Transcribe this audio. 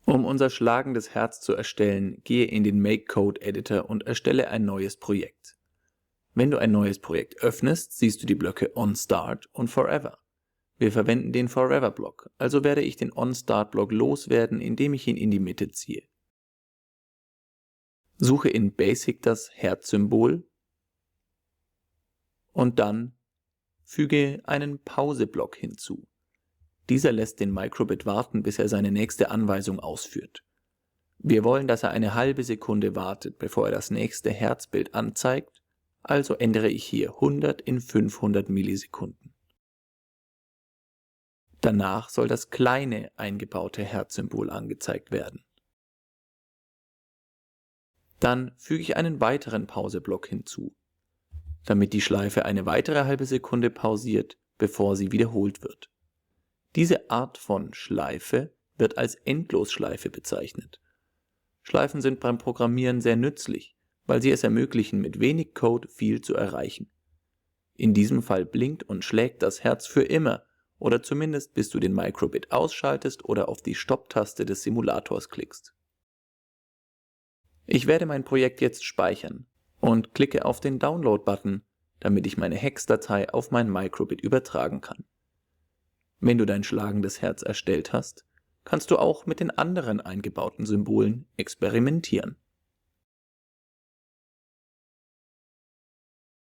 Um unser schlagendes Herz zu erstellen, gehe in den Make Code Editor und erstelle ein neues Projekt. Wenn du ein neues Projekt öffnest, siehst du die Blöcke OnStart und Forever. Wir verwenden den Forever-Block, also werde ich den OnStart-Block loswerden, indem ich ihn in die Mitte ziehe. Suche in Basic das Herzsymbol und dann füge einen Pause-Block hinzu. Dieser lässt den Microbit warten, bis er seine nächste Anweisung ausführt. Wir wollen, dass er eine halbe Sekunde wartet, bevor er das nächste Herzbild anzeigt, also ändere ich hier 100 in 500 Millisekunden. Danach soll das kleine eingebaute Herzsymbol angezeigt werden. Dann füge ich einen weiteren Pauseblock hinzu, damit die Schleife eine weitere halbe Sekunde pausiert, bevor sie wiederholt wird. Diese Art von Schleife wird als Endlosschleife bezeichnet. Schleifen sind beim Programmieren sehr nützlich, weil sie es ermöglichen, mit wenig Code viel zu erreichen. In diesem Fall blinkt und schlägt das Herz für immer, oder zumindest bis du den Microbit ausschaltest oder auf die Stopp-Taste des Simulators klickst. Ich werde mein Projekt jetzt speichern und klicke auf den Download-Button, damit ich meine Hex-Datei auf mein Microbit übertragen kann. Wenn du dein schlagendes Herz erstellt hast, kannst du auch mit den anderen eingebauten Symbolen experimentieren.